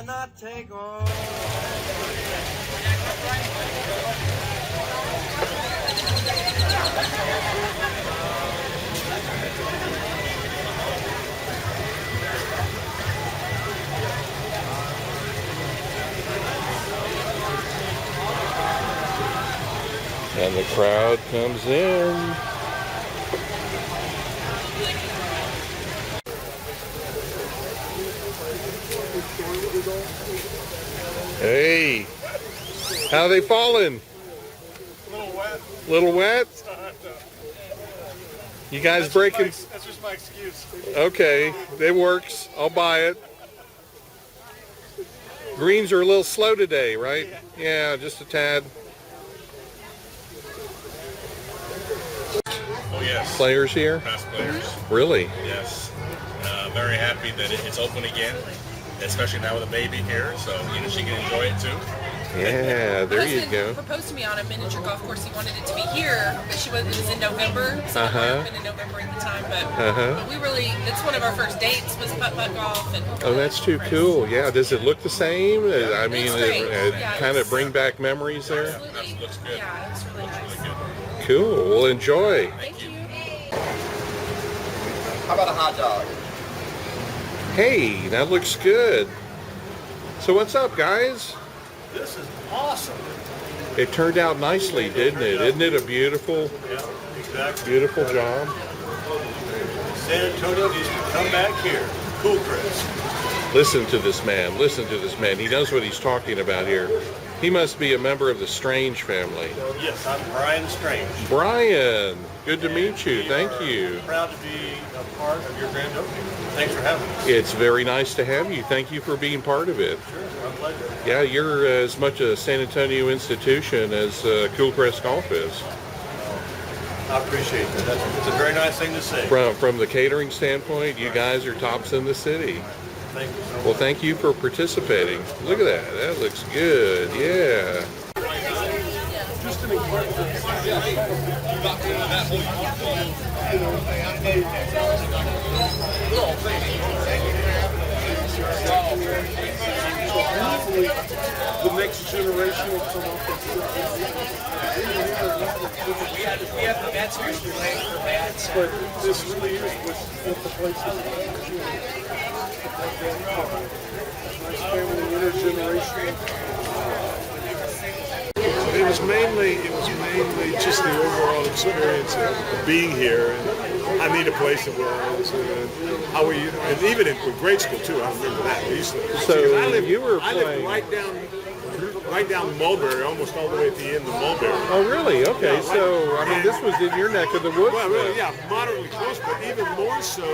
cannot take all. And the crowd comes in. Hey, how they falling? A little wet. Little wet? You guys breaking? That's just my excuse. Okay, it works. I'll buy it. Greens are a little slow today, right? Yeah, just a tad. Oh yes. Players here? Past players. Really? Yes. Very happy that it's open again, especially now with a baby here, so she can enjoy it too. Yeah, there you go. Proposed to me on a miniature golf course. He wanted it to be here, but it was in November, so it happened in November at the time. But we really, it's one of our first dates was putt-putt golf. And oh, that's too cool. Yeah, does it look the same? I mean, it kind of bring back memories there. Absolutely. That looks good. Yeah, it's really nice. Cool. Well, enjoy. Thank you. How about a hot dog? Hey, that looks good. So what's up, guys? This is awesome. It turned out nicely, didn't it? Isn't it a beautiful, beautiful job? San Antonio needs to come back here. Cool, Chris. Listen to this man. Listen to this man. He knows what he's talking about here. He must be a member of the Strange family. Yes, I'm Brian Strange. Brian, good to meet you. Thank you. Proud to be a part of your grand opening. Thanks for having us. It's very nice to have you. Thank you for being part of it. Sure, my pleasure. Yeah, you're as much a San Antonio institution as Cool Crest Golf is. I appreciate that. It's a very nice thing to say. From the catering standpoint, you guys are tops in the city. Thank you so much. Well, thank you for participating. Look at that. That looks good. Yeah. The next generation will come up We have the bats here, we're laying for bats. but this really is what the place is. Nice family, intergenerational. It was mainly just the overall experience of being here. And I need a place it was. How we, and even in grade school too. I remember that. So I lived, you were I lived playing right down Mulberry, almost all the way at the end of Mulberry. Oh, really? Okay. Yeah, So, I mean, this was in your neck of the woods. Well, really, yeah, moderately close, but even more so,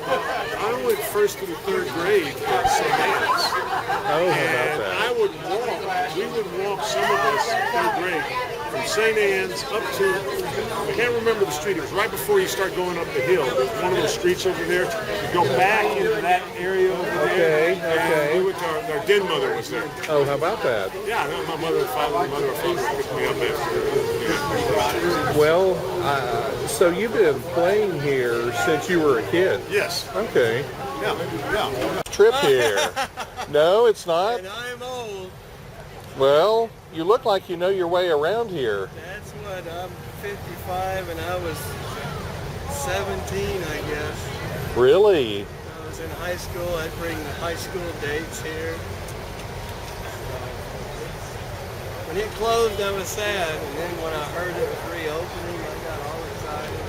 I went first to the third grade at St. Anne's. Oh, how about And that? we would walk, some of us, third grade, from St. Anne's up to, I can't remember the street, it was right before you start going up the hill. One of those streets over there, you go back into that area over there. Okay. And we went to our den mother was there. Oh, how about that? Yeah, my mother and father picked me up after. Well, so you've been playing here since you were a kid. Yes. Okay. Yeah. Trip here. No, it's not. And I'm old. Well, you look like you know your way around here. That's what, I'm 55 and I was 17, I guess. Really? I was in high school. I'd bring the high school dates here. When it closed, I was sad. And then when I heard it was reopening, I got all excited.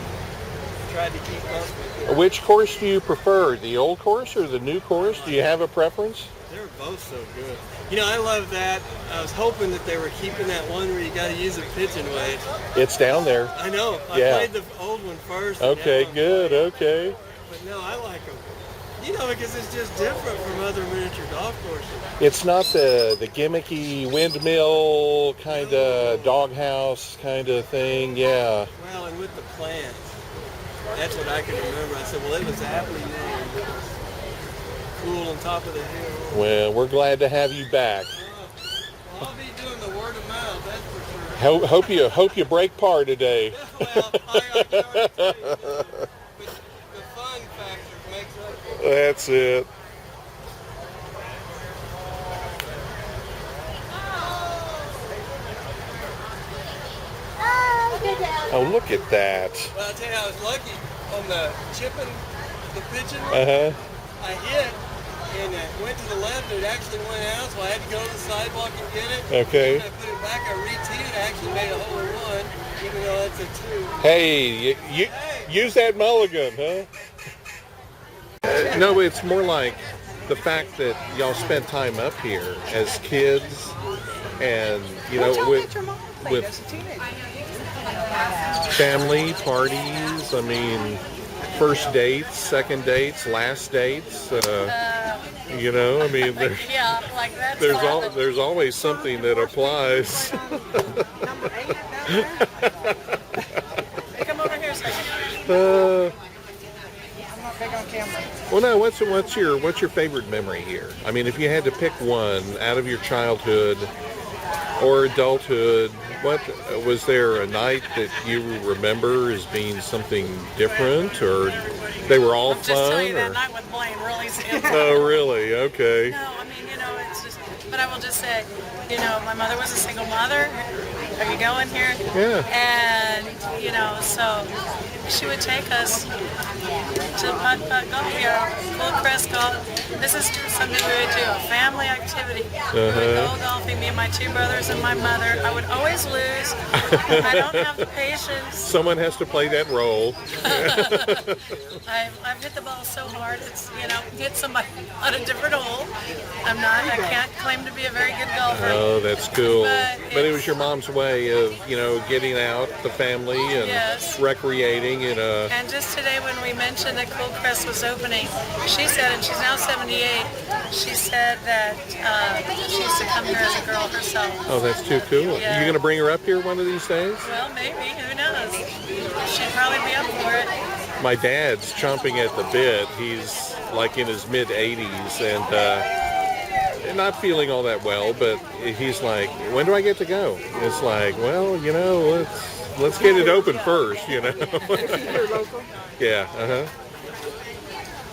Tried to keep up with it. Which course do you prefer, the old course or the new course? Do you have a preference? They were both so good. You know, I love that. I was hoping that they were keeping that one where you got to use a pigeon wedge. It's down there. I know. I Yeah. played the old one first. Okay, and now I'm good, playing- okay. But no, I like them. You know, because it's just different from other miniature golf courses. It's not the gimmicky windmill kind of doghouse kind of thing, yeah. Well, and with the plants. That's what I can remember. I said, well, it was aptly named. Cool on top of the hill. Well, we're glad to have you back. Well, I'll be doing the word of mouth, that's for sure. Hope you break par today. Well, I can already tell you. But the fun factor makes up for it. That's it. Oh, look at that. Well, I'll tell you, I was lucky on the chipping, the pitching. I hit and it went to the left and it actually went out, so I had to go to the sidewalk and get it. Okay. And I put it back, I re-teed it, I actually made a hole in one, even though that's a 2. Hey, you use that mulligan, huh? No, it's more like the fact that y'all spent time up here as kids, and you know, with family parties. I mean, first dates, second dates, last dates. You know, I mean, yeah, like that's there's always something that applies. Hey, come over here a second. I'm not big on camera. Well, no. What's your favorite memory here? I mean, if you had to pick one out of your childhood or adulthood, what was there a night that you remember as being something different, or they were all I'll fun? just tell you or? that night with Blaine really stands out. Oh, really? Okay. No, I mean, you know, it's just, but I will just say, you know, my mother was a single mother. Are you going here? Yeah. And, you know, so she would take us to putt-putt golf here, full Crest golf. This is something we would do, a family activity. We would go golfing, me and my 2 brothers and my mother. I would always lose. I don't have the patience. Someone has to play that role. I've hit the ball so hard, it's, you know, hit somebody on a different hole. I can't claim to be a very good golfer. Oh, that's cool. But it was it's- your mom's way of, you know, getting out the family and Yes. recreating in a... And just today when we mentioned that Cool Crest was opening, she said, and she's now 78, she said that she used to come here as a girl herself. Oh, that's too cool. Yeah. You going to bring her up here one of these days? Well, maybe, who knows? She'd probably be up for it. My dad's chomping at the bit. He's like in his mid-80s and not feeling all that well, but he's like, when do I get to go? It's like, well, you know, let's get it open first, you know. Yeah,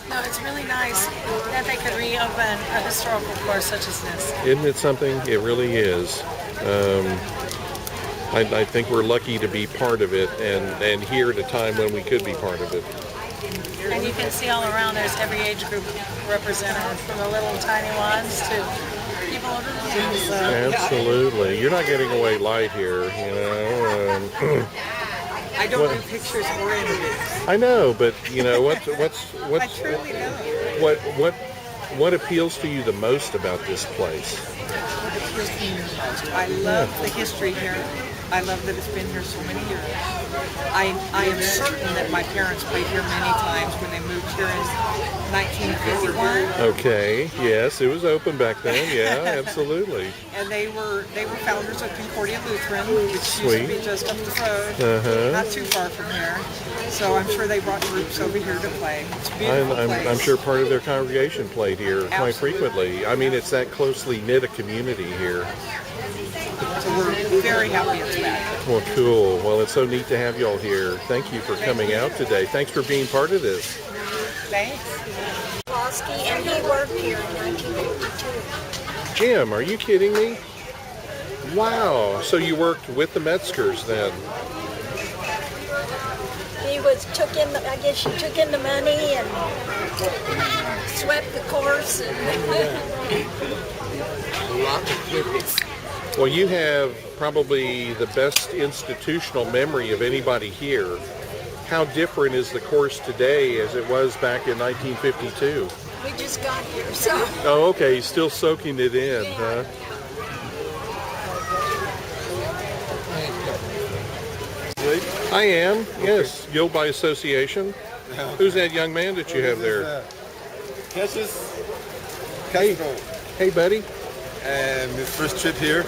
No, it's really nice that they could reopen a historical course such as this. Isn't it something? It really is. I think we're lucky to be part of it and here at a time when we could be part of it. And you can see all around there's every age group represented, from the little tiny ones to people older than me. So. Absolutely. You're not getting away light here, you know. I don't do pictures or interviews. I know, but you know I what's truly don't. what appeals to you the most about this place? What appeals to me the most? I love the history here. I love that it's been here so many years. I am certain that my parents played here many times when they moved here in 1951. Okay, yes, it was open back then. Yeah, absolutely. And they were founders of Concordia Lutheran, which Sweet. used to be just up the road, not too far from here. So I'm sure they brought groups over here to play. It's a beautiful place. I'm sure part of their congregation played here quite Absolutely. frequently. I mean, it's that closely knit a community here. So we're very happy it's back. Well, cool. Well, it's so neat to have y'all here. Thank you for coming out today. Thanks for being part of this. Thanks. Klosky, and he worked here in 1952. Jim, are you kidding me? Wow. So you worked with the Metzgers then? He took in the, I guess she took in the money and swept the course. And Well, you have probably the best institutional memory of anybody here. How different is the course today as it was back in 1952? we just got here, so. Oh, okay. Still soaking it in, huh? I am, yes. Guild by association. Who's that young man that you have there? Cassius Hey, hey, buddy. and his first trip here.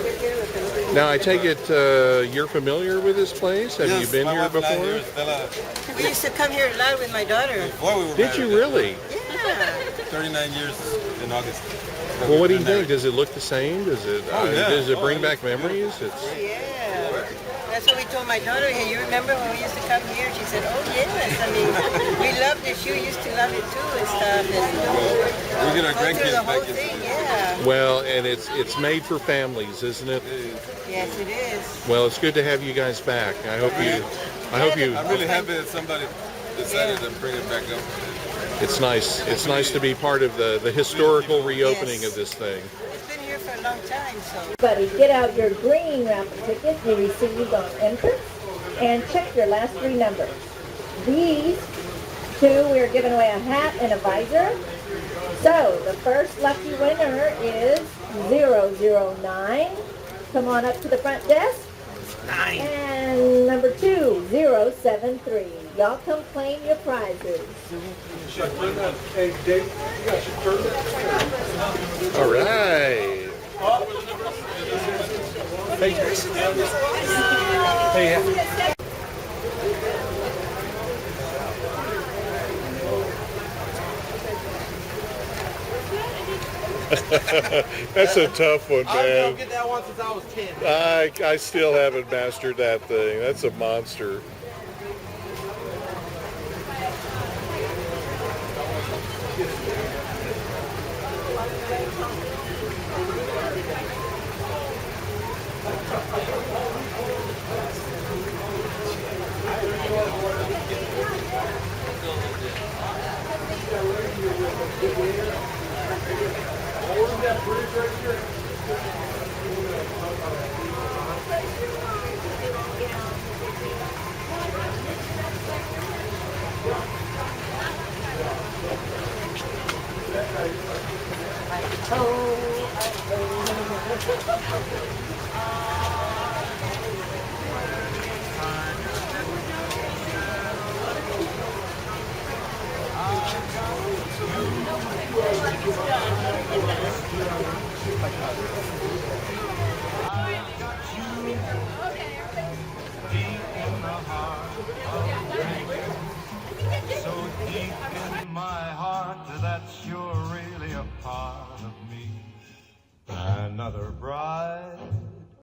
Now, I take it you're familiar with this place? Have you been here before? We used to come here a lot with my daughter. Before we were Did you really? Yeah. 39 years in August. Well, what do you think? Does it look the same? Does it yeah. does it bring back memories? It's Yeah. That's what we told my daughter. Hey, you remember when we used to come here? She said, oh, yes. I mean, we loved it. You used to love it too and stuff. And We get our go through the grandkids whole back thing, yesterday. yeah. well, and it's made for families, isn't it? Yes, it is. Well, it's good to have you guys back. I hope you. I'm really happy that somebody decided to bring it back up. It's nice. It's nice to be part of the historical reopening of this thing. It's been here for a long time, so. Everybody, get out your green raffle tickets you received on entrance and check your last 3 numbers. These 2, we're giving away a hat and a visor. So the first lucky winner is 009. Come on up to the front desk. 9. And number 2, 073. Y'all come claim your prizes. All right. That's a tough one, man. get that one since I was 10. I still haven't mastered that thing. That's a monster. So deep in my heart that you're really a part of me. Another bride